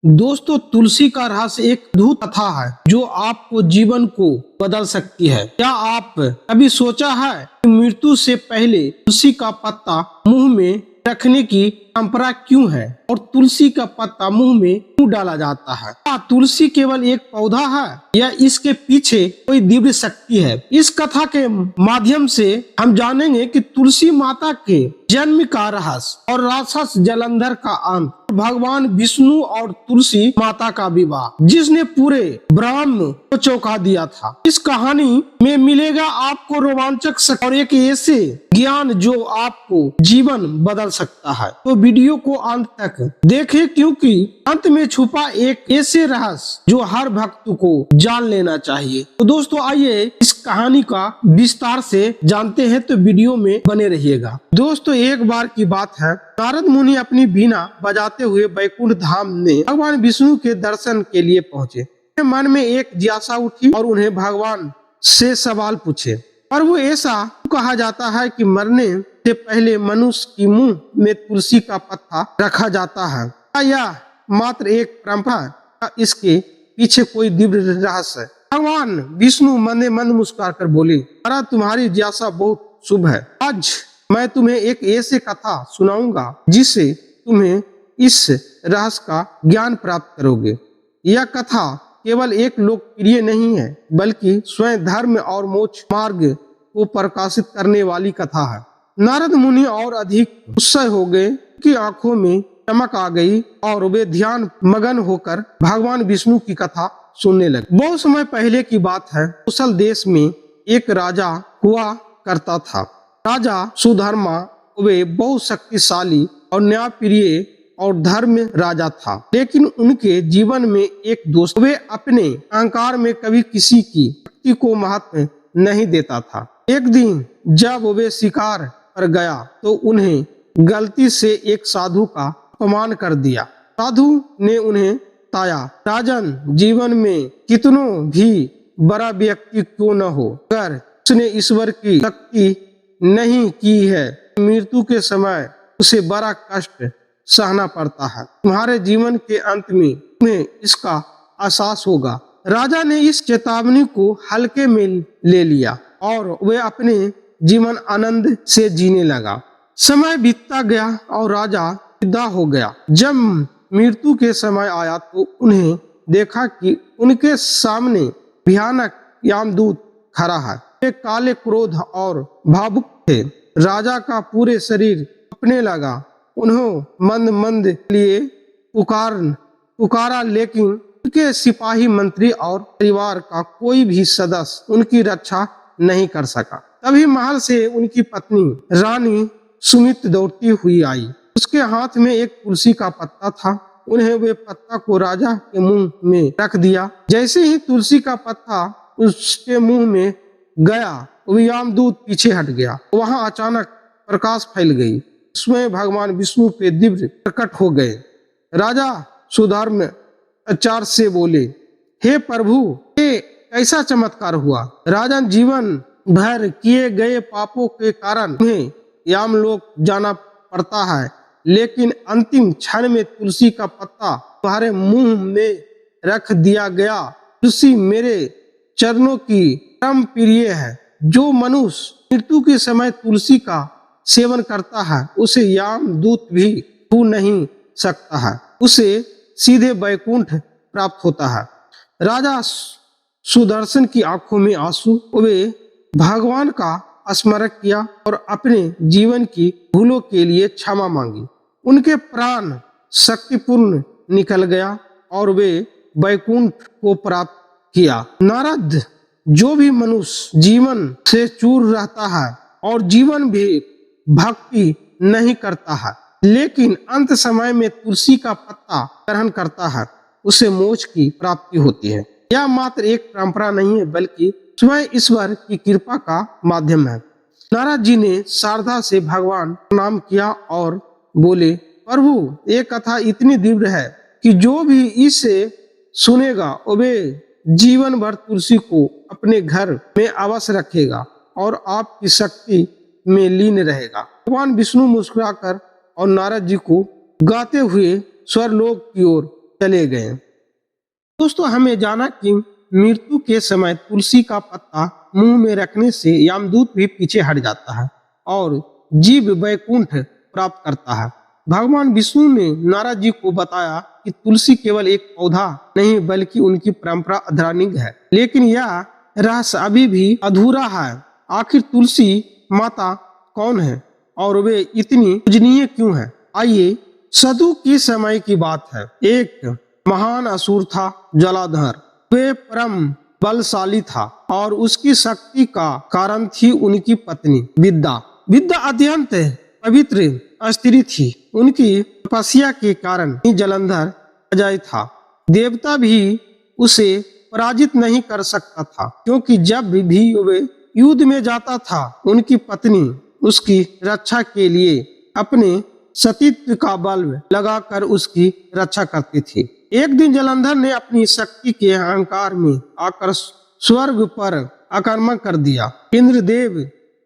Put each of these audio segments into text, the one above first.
दोस्तों, तुलसी का रहस्य एक अद्भुत कथा है जो आपको जीवन को बदल सकती है। क्या आप कभी सोचा है कि मृत्यु से पहले तुलसी का पत्ता मुंह में रखने की परंपरा क्यों है और तुलसी का पत्ता मुंह में क्यों डाला जाता है? क्या तुलसी केवल एक पौधा है या इसके पीछे कोई दिव्य शक्ति है? इस कथा के माध्यम से हम जानेंगे कि तुलसी माता के जन्म का रहस्य और राक्षस जलंधर का अंत, भगवान विष्णु और तुलसी माता का विवाह जिसने पूरे ब्रह्म को चौंका दिया था। इस कहानी में मिलेगा आपको रोमांचक और एक ऐसे ज्ञान जो आपको जीवन बदल सकता है। तो वीडियो को अंत तक देखें क्योंकि अंत में छुपा एक ऐसे रहस्य जो हर भक्त को जान लेना चाहिए। तो दोस्तों, आइए इस कहानी का विस्तार से जानते हैं, तो वीडियो में बने रहिएगा। दोस्तों, एक बार की बात है, नारद मुनि अपनी बीना बजाते हुए बैकुंठ धाम में भगवान विष्णु के दर्शन के लिए पहुँचे। मन में एक जिज्ञासा उठी और उन्हें भगवान से सवाल पूछे। और वो ऐसा कहा जाता है कि मरने से पहले मनुष्य की मुंह में तुलसी का पत्ता रखा जाता है या मात्र एक परंपरा, इसके पीछे कोई दिव्य रहस्य है? भगवान विष्णु मंदे मंद मुस्कुरा कर बोले, अरे तुम्हारी जिज्ञासा बहुत शुभ है। आज मैं तुम्हें एक ऐसे कथा सुनाऊंगा जिससे तुम्हें इस रहस्य का ज्ञान प्राप्त करोगे। यह कथा केवल एक लोकप्रिय नहीं है बल्कि स्वयं धर्म और मोक्ष मार्ग को प्रकाशित करने वाली कथा है। नारद मुनि और अधिक उत्साह हो गए कि आंखों में चमक आ गई और वे ध्यान मगन होकर भगवान विष्णु की कथा सुनने लगे। बहुत समय पहले की बात है, कुशल देश में एक राजा हुआ करता था। राजा सुधर्मा, वे बहुत शक्तिशाली और न्यायप्रिय और धर्म राजा था, लेकिन उनके जीवन में एक दोष, वे अपने अहंकार में कभी किसी की शक्ति को महत्व नहीं देता था। एक दिन जब वे शिकार पर गया तो उन्हें गलती से एक साधु का अपमान कर दिया। साधु ने उन्हें बताया, राजन, जीवन में कितनों भी बड़ा व्यक्ति क्यों न हो, अगर उसने ईश्वर की शक्ति नहीं की है, मृत्यु के समय उसे बड़ा कष्ट सहना पड़ता है। तुम्हारे जीवन के अंत में तुम्हें इसका एहसास होगा। राजा ने इस चेतावनी को हल्के में ले लिया और वे अपने जीवन आनंद से जीने लगा। समय बीतता गया और राजा विदा हो गया। जब मृत्यु के समय आया तो उन्हें देखा कि उनके सामने भयानक यमदूत खड़ा है। वे काले, क्रोध और भावुक थे। राजा का पूरे शरीर कांपने लगा। उन्होंने मंद मंद लिए पुकारा, लेकिन उनके सिपाही, मंत्री और परिवार का कोई भी सदस्य उनकी रक्षा नहीं कर सका। तभी महल से उनकी पत्नी रानी सुमित दौड़ती हुई आई। उसके हाथ में एक तुलसी का पत्ता था। उन्हें वे पत्ता को राजा के मुंह में रख दिया। जैसे ही तुलसी का पत्ता उसके मुंह में गया, यमदूत पीछे हट गया। वहां अचानक प्रकाश फैल गई। उसमें भगवान विष्णु के दिव्य प्रकट हो गए। राजा सुधर्म आचार्य से बोले, हे प्रभु, ये कैसा चमत्कार हुआ? राजन, जीवन भर किए गए पापों के कारण तुम्हें यमलोक जाना पड़ता है, लेकिन अंतिम क्षण में तुलसी का पत्ता तुम्हारे मुंह में रख दिया गया। तुलसी मेरे चरणों की परम प्रिय है। जो मनुष्य मृत्यु के समय तुलसी का सेवन करता है उसे यमदूत भी छू नहीं सकता है, उसे सीधे वैकुंठ प्राप्त होता है। राजा सुदर्शन की आंखों में आंसू, वे भगवान का स्मरण किया और अपने जीवन की भूलों के लिए क्षमा मांगी। उनके प्राण शक्तिपूर्ण निकल गया और वे वैकुंठ को प्राप्त किया। नारद, जो भी मनुष्य जीवन से चूर रहता है और जीवन भी भक्ति नहीं करता है, लेकिन अंत समय में तुलसी का पत्ता ग्रहण करता है, उसे मोक्ष की प्राप्ति होती है। यह मात्र एक परंपरा नहीं है बल्कि स्वयं ईश्वर की कृपा का माध्यम है। नारद जी ने श्रद्धा से भगवान प्रणाम किया और बोले, प्रभु, ये कथा इतनी दिव्य है कि जो भी इसे सुनेगा वे जीवन भर तुलसी को अपने घर में अवश्य रखेगा और आपकी शक्ति में लीन रहेगा। भगवान विष्णु मुस्कुराकर और नारद जी को गाते हुए स्वर्लोक की ओर चले गए। दोस्तों, हमें जाना कि मृत्यु के समय तुलसी का पत्ता मुंह में रखने से यमदूत भी पीछे हट जाता है और जीव वैकुंठ प्राप्त करता है। भगवान विष्णु ने नारद जी को बताया कि तुलसी केवल एक पौधा नहीं बल्कि उनकी परंपरा आध्यात्मिक है, लेकिन यह रहस्य अभी भी अधूरा है। आखिर तुलसी माता कौन है और वे इतनी पूजनीय क्यों है? आइए, सदु के समय की बात है। एक महान असुर था जलाधर। वे परम बलशाली था और उसकी शक्ति का कारण थी उनकी पत्नी विद्या। विद्या अत्यंत पवित्र स्त्री थी। उनकी तपस्या के कारण ही जलंधर अजय था। देवता भी उसे पराजित नहीं कर सकता था, क्योंकि जब भी वे युद्ध में जाता था उनकी पत्नी उसकी रक्षा के लिए अपने सतीत्व का बल लगाकर उसकी रक्षा करती थी। एक दिन जलंधर ने अपनी शक्ति के अहंकार में आकर स्वर्ग पर आक्रमण कर दिया। इंद्रदेव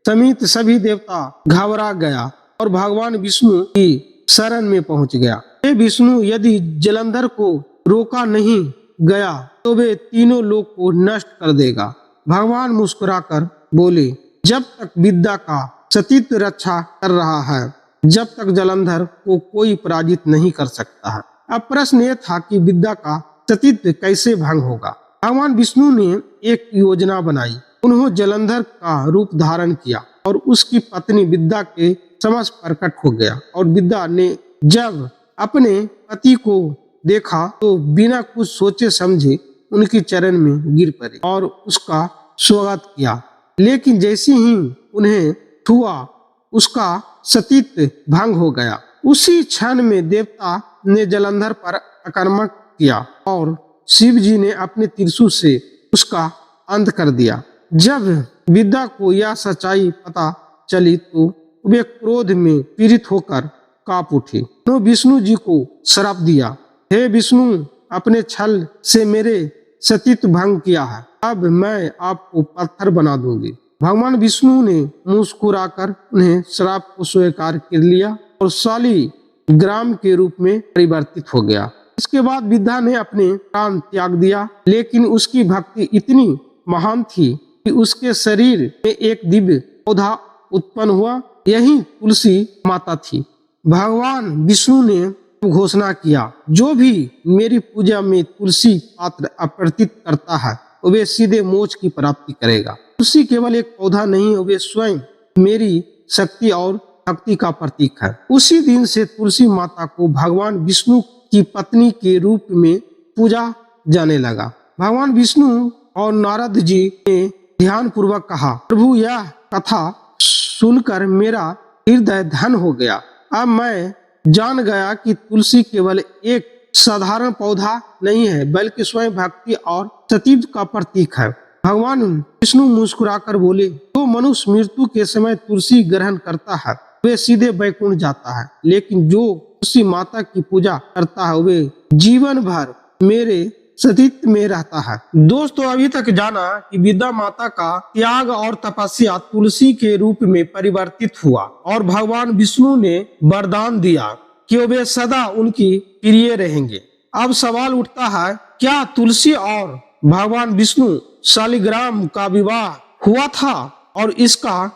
समेत सभी देवता घबरा गया और भगवान विष्णु की शरण में पहुंच गया। हे विष्णु, यदि जलंधर को रोका नहीं गया तो वे तीनों लोक को नष्ट कर देगा। भगवान मुस्कुराकर बोले, जब तक विद्या का सतीत्व रक्षा कर रहा है, जब तक जलंधर को कोई पराजित नहीं कर सकता है। अब प्रश्न ये था कि विद्या का सतीत्व कैसे भंग होगा। भगवान विष्णु ने एक योजना बनाई। उन्होंने जलंधर का रूप धारण किया और उसकी पत्नी विद्या के समक्ष प्रकट हो गया। और विद्या ने जब अपने पति को देखा तो बिना कुछ सोचे समझे उनकी चरण में गिर पड़ी और उसका स्वागत किया। लेकिन जैसे ही उन्हें छुआ, उसका सतीत्व भंग हो गया। उसी क्षण में देवता ने जलंधर पर आक्रमण किया और शिव जी ने अपने त्रिशूल से उसका अंत कर दिया। जब विद्या को यह सच्चाई पता चली तो वे क्रोध में पीड़ित होकर कांप उठी। तो विष्णु जी को श्राप दिया, हे विष्णु, अपने छल से मेरे सतीत्व भंग किया है, अब मैं आपको पत्थर बना दूंगी। भगवान विष्णु ने मुस्कुराकर उन्हें श्राप को स्वीकार कर लिया और शाली ग्राम के रूप में परिवर्तित हो गया। इसके बाद विद्या ने अपने प्राण त्याग दिया, लेकिन उसकी भक्ति इतनी महान थी कि उसके शरीर में एक दिव्य पौधा उत्पन्न हुआ। यही तुलसी माता थी। भगवान विष्णु ने घोषणा किया, जो भी मेरी पूजा में तुलसी पात्र अर्पित करता है वे सीधे मोक्ष की प्राप्ति करेगा। तुलसी केवल एक पौधा नहीं, वे स्वयं मेरी शक्ति और भक्ति का प्रतीक है। उसी दिन से तुलसी माता को भगवान विष्णु की पत्नी के रूप में पूजा जाने लगा। भगवान विष्णु और नारद जी ने ध्यान पूर्वक कहा, प्रभु, यह कथा सुनकर मेरा हृदय धन हो गया। अब मैं जान गया कि तुलसी केवल एक साधारण पौधा नहीं है, बल्कि स्वयं भक्ति और सतीत्व का प्रतीक है। भगवान विष्णु मुस्कुराकर बोले, जो मनुष्य मृत्यु के समय तुलसी ग्रहण करता है वे सीधे वैकुंठ जाता है, लेकिन जो तुलसी माता की पूजा करता है वे जीवन भर मेरे सतीत्व में रहता है। दोस्तों, अभी तक जाना कि विद्या माता का त्याग और तपस्या तुलसी के रूप में परिवर्तित हुआ और भगवान विष्णु ने वरदान दिया कि वे सदा उनकी प्रिय रहेंगे। अब सवाल उठता है, क्या तुलसी और भगवान विष्णु शालिग्राम का विवाह हुआ था और इसका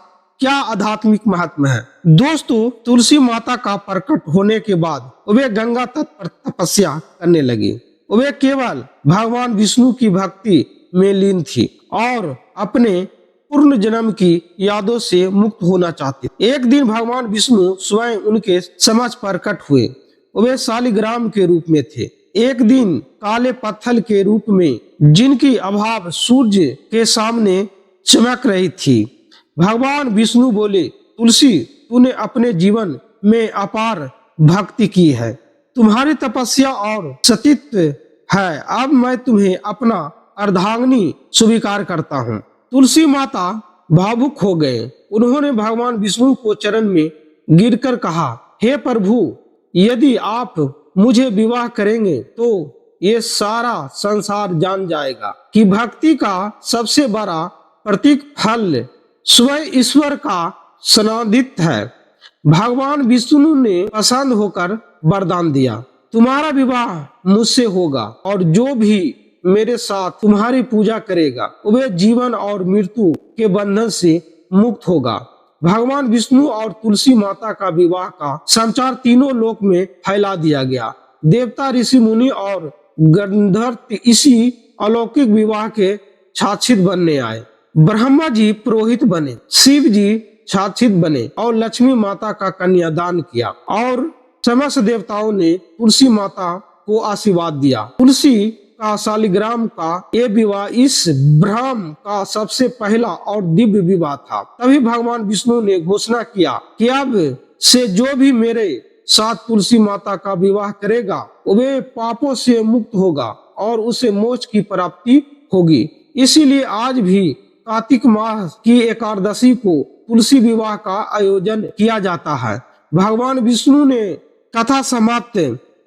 क्या आध्यात्मिक महत्व है? दोस्तों, तुलसी माता का प्रकट होने के बाद वे गंगा तट पर तपस्या करने लगी। वे केवल भगवान विष्णु की भक्ति में लीन थी और अपने पूर्ण जन्म की यादों से मुक्त होना चाहती। एक दिन भगवान विष्णु स्वयं उनके समक्ष प्रकट हुए। वे शालिग्राम के रूप में थे, एक दिन काले पत्थर के रूप में, जिनकी अभाव सूर्य के सामने चमक रही थी। भगवान विष्णु बोले, तुलसी, तूने अपने जीवन में अपार भक्ति की है, तुम्हारी तपस्या और सतीत्व है, अब मैं तुम्हें अपना अर्धांगिनी स्वीकार करता हूँ। तुलसी माता भावुक हो गए। उन्होंने भगवान विष्णु को चरण में गिरकर कहा, हे प्रभु, यदि आप मुझे विवाह करेंगे तो ये सारा संसार जान जाएगा कि भक्ति का सबसे बड़ा प्रतीक फल स्वयं ईश्वर का सनादित है। भगवान विष्णु ने पसंद होकर वरदान दिया, तुम्हारा विवाह मुझसे होगा और जो भी मेरे साथ तुम्हारी पूजा करेगा वह जीवन और मृत्यु के बंधन से मुक्त होगा। भगवान विष्णु और तुलसी माता का विवाह का संचार तीनों लोक में फैला दिया गया। देवता, ऋषि मुनि और गंधर्व इसी अलौकिक विवाह के साक्षी बनने आए। ब्रह्मा जी पुरोहित बने, शिव जी साक्षी बने और लक्ष्मी माता का कन्यादान किया और समस्त देवताओं ने तुलसी माता को आशीर्वाद दिया। तुलसी का शालिग्राम का ये विवाह इस ब्रह्म का सबसे पहला और दिव्य विवाह था। तभी भगवान विष्णु ने घोषणा किया कि अब से जो भी मेरे साथ तुलसी माता का विवाह करेगा वह पापों से मुक्त होगा और उसे मोक्ष की प्राप्ति होगी। इसीलिए आज भी कार्तिक माह की एकादशी को तुलसी विवाह का आयोजन किया जाता है। भगवान विष्णु ने कथा समाप्त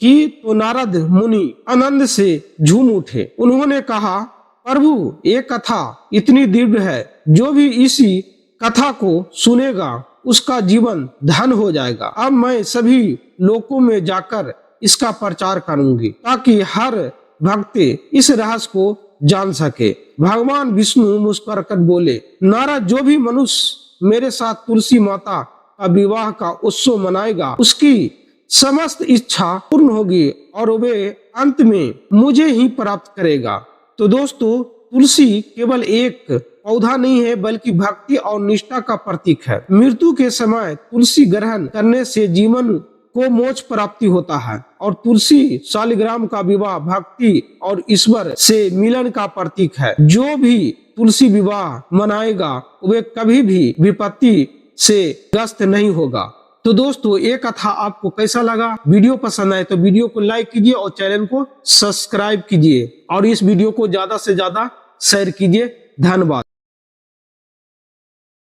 की तो नारद मुनि आनंद से झूम उठे। उन्होंने कहा, प्रभु ये कथा इतनी दिव्य है, जो भी इसी कथा को सुनेगा उसका जीवन धन हो जाएगा। अब मैं सभी लोकों में जाकर इसका प्रचार करूंगी ताकि हर भक्त इस रहस्य को जान सके। भगवान विष्णु मुस्कुराकर बोले, नारद, जो भी मनुष्य मेरे साथ तुलसी माता का विवाह का उत्सव मनाएगा उसकी समस्त इच्छा पूर्ण होगी और वे अंत में मुझे ही प्राप्त करेगा। तो दोस्तों, तुलसी केवल एक पौधा नहीं है बल्कि भक्ति और निष्ठा का प्रतीक है। मृत्यु के समय तुलसी ग्रहण करने से जीवन को मोक्ष प्राप्ति होता है और तुलसी शालिग्राम का विवाह भक्ति और ईश्वर से मिलन का प्रतीक है। जो भी तुलसी विवाह मनाएगा वे कभी भी विपत्ति से ग्रस्त नहीं होगा। तो दोस्तों, ये कथा आपको कैसा लगा? वीडियो पसंद आए तो वीडियो को लाइक कीजिए और चैनल को सब्सक्राइब कीजिए और इस वीडियो को ज्यादा से ज्यादा शेयर कीजिए। धन्यवाद।